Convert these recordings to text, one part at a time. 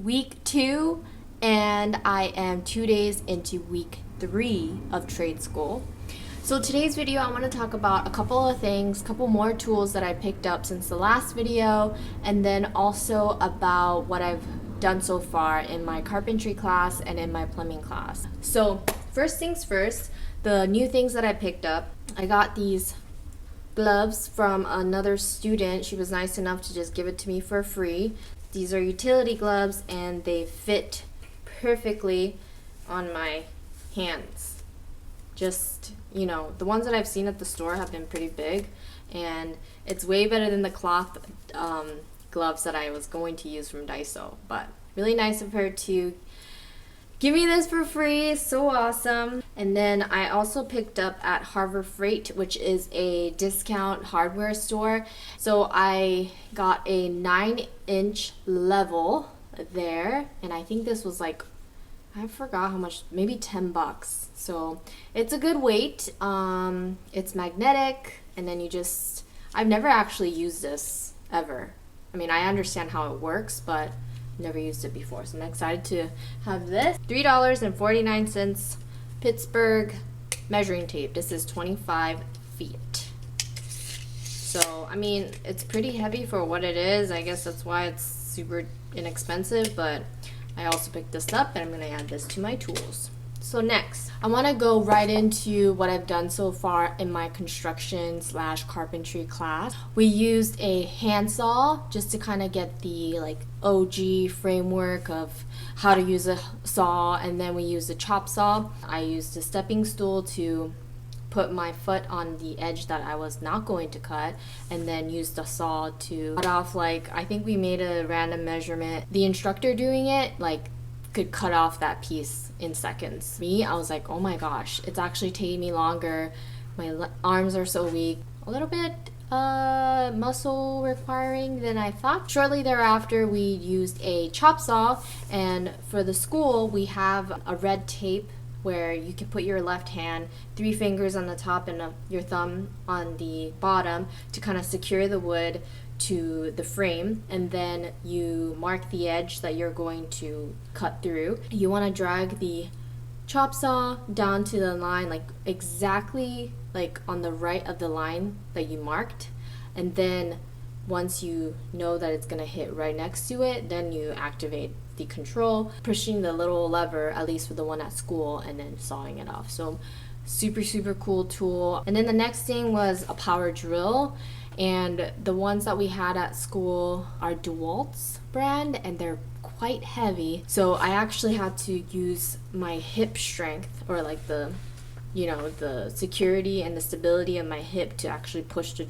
week 2 and I am 2 days into week 3 of trade school. So today's video I want to talk about a couple of things, couple more tools that I picked up since the last video, and then also about what I've done so far in my carpentry class and in my plumbing class. So first things first, the new things that I picked up. I got these gloves from another student. She was nice enough to just give it to me for free. These are utility gloves and they fit perfectly on my hands. Just, the ones that I've seen at the store have been pretty big, and it's way better than the cloth gloves that I was going to use from Daiso. But really nice of her to give me this for free. So awesome. And then I also picked up at Harbor Freight, which is a discount hardware store. So I got a 9-inch level there, and I think this was like, I forgot how much, maybe $10. So it's a good weight. It's magnetic, and then I've never actually used this ever. I mean, I understand how it works, but never used it before. So I'm excited to have this. $3.49 Pittsburgh measuring tape. This is 25 feet. So, I mean, it's pretty heavy for what it is. I guess that's why it's super inexpensive, but I also picked this up and I'm going to add this to my tools. So next, I want to go right into what I've done so far in my construction/carpentry class. We used a handsaw just to kind of get the OG framework of how to use a saw, and then we used a chop saw. I used a stepping stool to put my foot on the edge that I was not going to cut, and then used the saw to cut off, I think we made a random measurement. The instructor doing it could cut off that piece in seconds. Me, I was like, oh my gosh, it's actually taking me longer. My arms are so weak. A little bit muscle requiring than I thought. Shortly thereafter, we used a chop saw, and for the school, we have a red tape where you can put your left hand, 3 fingers on the top and your thumb on the bottom to kind of secure the wood to the frame, and then you mark the edge that you're going to cut through. You want to drag the chop saw down to the line exactly on the right of the line that you marked, and then once you know that it's going to hit right next to it, then you activate the control, pushing the little lever, at least for the one at school, and then sawing it off. So super cool tool. And then the next thing was a power drill, and the ones that we had at school are DeWalt's brand, and they're quite heavy. So I actually had to use my hip strength, or the security and the stability of my hip to actually push the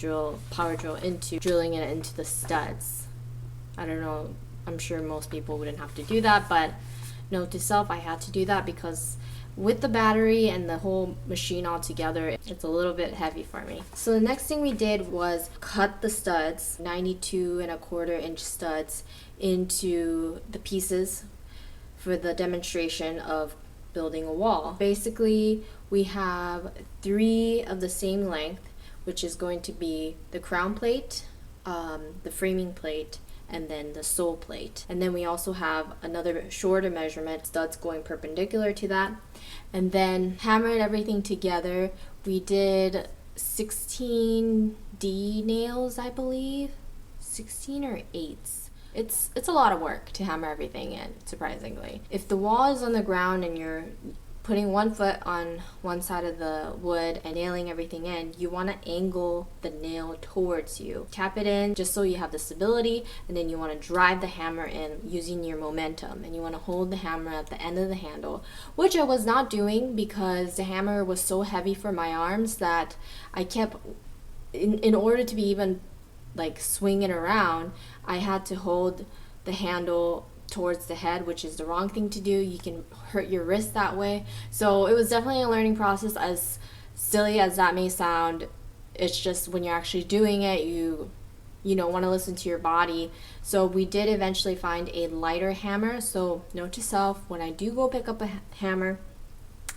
power drill into drilling it into the studs. I don't know, I'm sure most people wouldn't have to do that, but note to self, I had to do that because with the battery and the whole machine all together, it's a little bit heavy for me. So the next thing we did was cut the studs, 92.25-inch studs, into the pieces for the demonstration of building a wall. Basically, we have 3 of the same length, which is going to be the crown plate, the framing plate, and then the sole plate. And then we also have another shorter measurement, studs going perpendicular to that. And then hammered everything together. We did 16 D nails, I believe. 16 or 8s. It's a lot of work to hammer everything in, surprisingly. If the wall is on the ground and you're putting one foot on one side of the wood and nailing everything in, you want to angle the nail towards you. Tap it in just so you have the stability, and then you want to drive the hammer in using your momentum, and you want to hold the hammer at the end of the handle, which I was not doing because the hammer was so heavy for my arms that I kept, in order to be even swing it around, I had to hold the handle towards the head, which is the wrong thing to do. You can hurt your wrist that way. So it was definitely a learning process. As silly as that may sound, it's just when you're actually doing it, you want to listen to your body. So we did eventually find a lighter hammer. So note to self, when I do go pick up a hammer,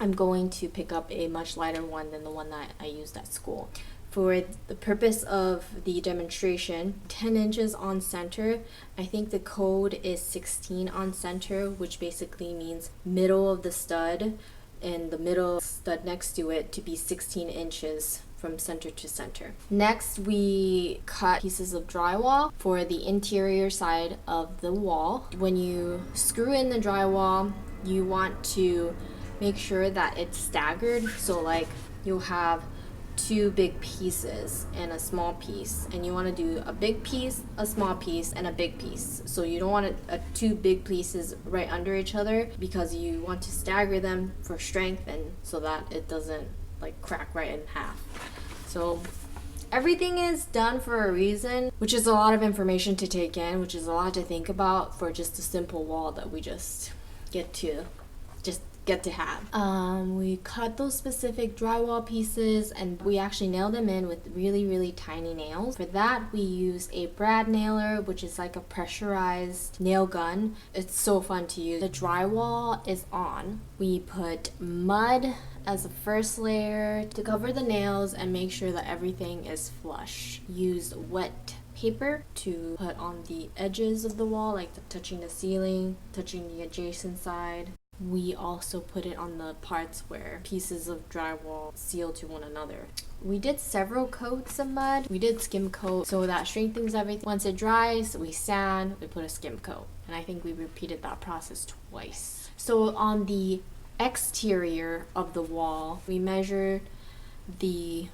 I'm going to pick up a much lighter one than the one that I used at school. For the purpose of the demonstration, 10 inches on center. I think the code is 16 on center, which basically means middle of the stud and the middle stud next to it to be 16 inches from center to center. Next, we cut pieces of drywall for the interior side of the wall. When you screw in the drywall, you want to make sure that it's staggered. So like you'll have two big pieces and a small piece, and you want to do a big piece, a small piece, and a big piece. So you don't want two big pieces right under each other, because you want to stagger them for strength and so that it doesn't like crack right in half. So everything is done for a reason, which is a lot of information to take in, which is a lot to think about for just a simple wall that we just get to have. We cut those specific drywall pieces and we actually nailed them in with really tiny nails. For that, we use a brad nailer, which is like a pressurized nail gun. It's so fun to use. The drywall is on. We put mud as the first layer to cover the nails and make sure that everything is flush. Use wet paper to put on the edges of the wall, like touching the ceiling, touching the adjacent side. We also put it on the parts where pieces of drywall seal to one another. We did several coats of mud. We did skim coat, so that strengthens everything. Once it dries, we sand, we put a skim coat. And I think we repeated that process twice. So on the exterior of the wall, we measured the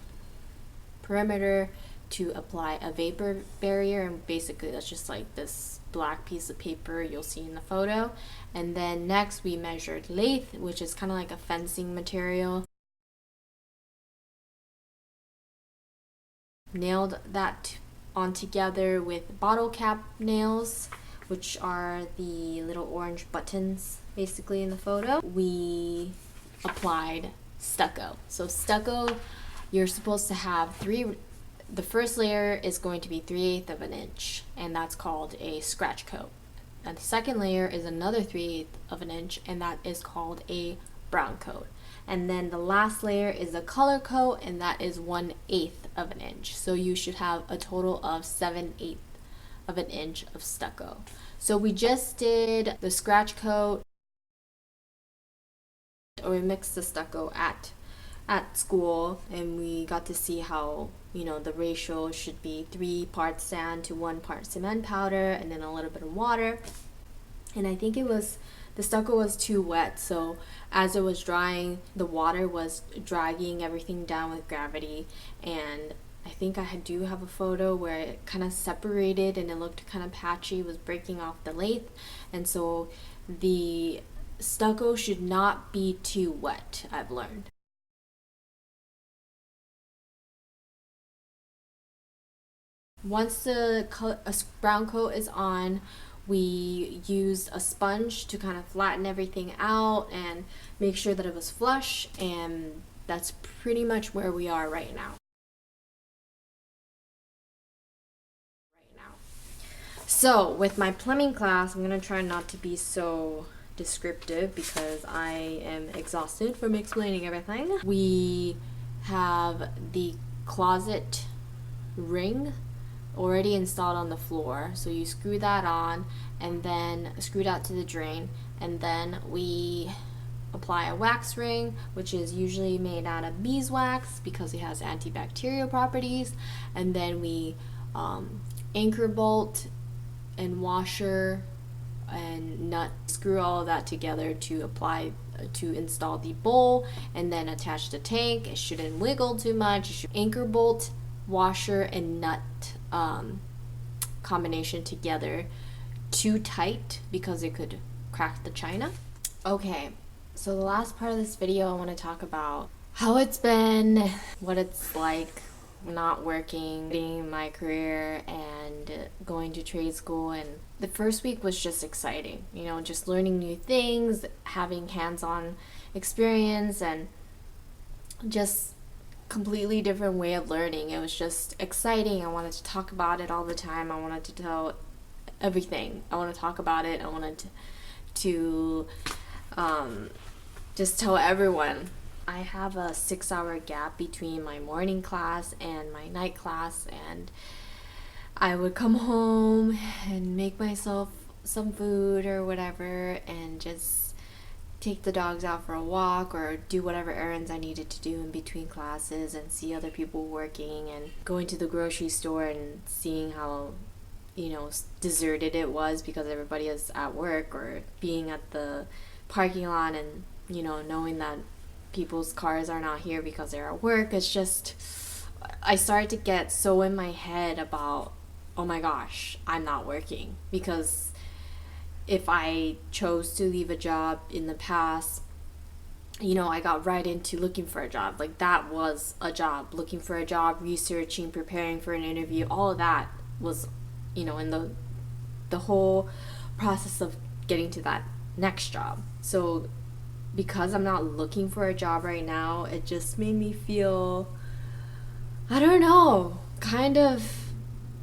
perimeter to apply a vapor barrier, and basically that's just like this black piece of paper you'll see in the photo. And then next we measured lath, which is kind of like a fencing material. Nailed that on together with bottle cap nails, which are the little orange buttons basically in the photo. We applied stucco. So stucco, you're supposed to have the first layer is going to be 3/8 of an inch, and that's called a scratch coat. And the second layer is another 3/8 of an inch, and that is called a brown coat. And then the last layer is a color coat, and that is 1/8 of an inch. So you should have a total of 7/8 of an inch of stucco. So we just did the scratch coat, or we mixed the stucco at school, and we got to see how, the ratio should be 3 parts sand to 1 part cement powder, and then a little bit of water. And I think the stucco was too wet, so as it was drying, the water was dragging everything down with gravity. And I think I do have a photo where it kind of separated and it looked kind of patchy, was breaking off the lath. And so the stucco should not be too wet, I've learned. Once the brown coat is on, we used a sponge to kind of flatten everything out and make sure that it was flush, and that's pretty much where we are right now. So with my plumbing class, I'm going to try not to be so descriptive because I am exhausted from explaining everything. We have the closet ring already installed on the floor, so you screw that on and then screw it out to the drain, and then we apply a wax ring, which is usually made out of beeswax because it has antibacterial properties, and then we anchor bolt and washer and nut screw all of that together to install the bowl and then attach the tank. It shouldn't wiggle too much. Anchor bolt, washer, and nut combination together too tight because it could crack the china. Okay, so the last part of this video I want to talk about how it's been, what it's like not working in my career and going to trade school. And the first week was just exciting, just learning new things, having hands-on experience, and just completely different way of learning. It was just exciting. I wanted to talk about it all the time. I wanted to tell everything. I want to talk about it. I wanted to just tell everyone I have a 6-hour gap between my morning class and my night class, and I would come home and make myself some food or whatever and just take the dogs out for a walk or do whatever errands I needed to do in between classes and see other people working, and going to the grocery store and seeing how deserted it was because everybody is at work, or being at the parking lot and knowing that people's cars are not here because they're at work. It's just, I started to get so in my head about, oh my gosh, I'm not working. Because if I chose to leave a job in the past, I got right into looking for a job. Like, that was a job. Looking for a job, researching, preparing for an interview, all of that was, in the whole process of getting to that next job. So because I'm not looking for a job right now, it just made me feel, I don't know, kind of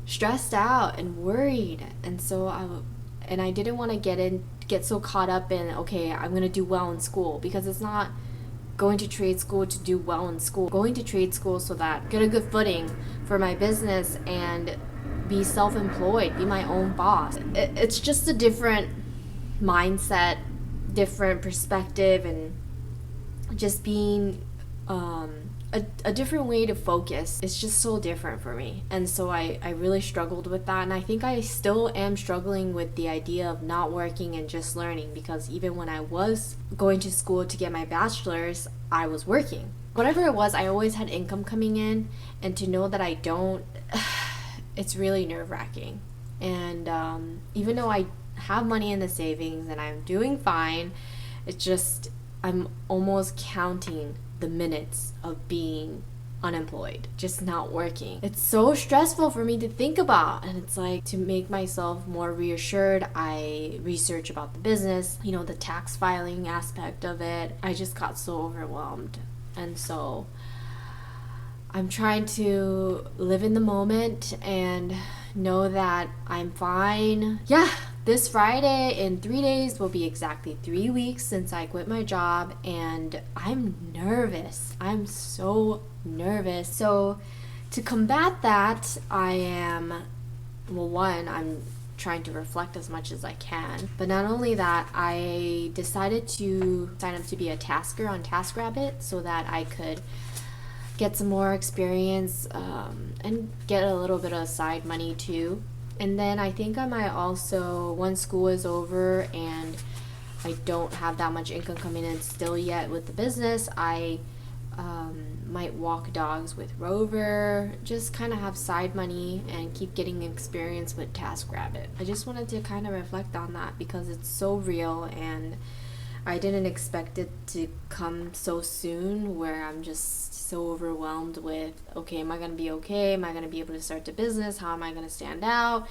stressed out and worried. And so I didn't want to get so caught up in, okay, I'm going to do well in school, because it's not going to trade school to do well in school. Going to trade school so that get a good footing for my business and be self-employed, be my own boss. It's just a different mindset, different perspective, and just being a different way to focus. It's just so different for me. And so I really struggled with that, and I think I still am struggling with the idea of not working and just learning, because even when I was going to school to get my bachelor's, I was working. Whatever it was, I always had income coming in, and to know that I don't, it's really nerve-wracking. And even though I have money in the savings and I'm doing fine, it's just, I'm almost counting the minutes of being unemployed, just not working. It's so stressful for me to think about, and it's like, to make myself more reassured, I research about the business, the tax filing aspect of it. I just got so overwhelmed, and so I'm trying to live in the moment and know that I'm fine. Yeah, this Friday, in 3 days, will be exactly 3 weeks since I quit my job, and I'm nervous. I'm so nervous. So to combat that, I'm trying to reflect as much as I can. But not only that, I decided to sign up to be a tasker on TaskRabbit so that I could get some more experience and get a little bit of side money too. And then I think I might also, once school is over and I don't have that much income coming in still yet with the business, I might walk dogs with Rover, just kind of have side money and keep getting experience with TaskRabbit. I just wanted to kind of reflect on that because it's so real, and I didn't expect it to come so soon, where I'm just so overwhelmed with, okay, am I going to be okay? Am I going to be able to start the business? How am I going to stand out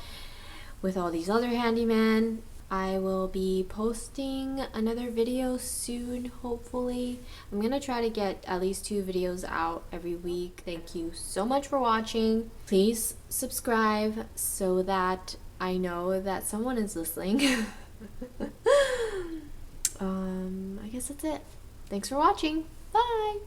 with all these other handymen? I will be posting another video soon, hopefully. I'm going to try to get at least 2 videos out every week. Thank you so much for watching. Please subscribe so that I know that someone is listening. I guess that's it. Thanks for watching. Bye!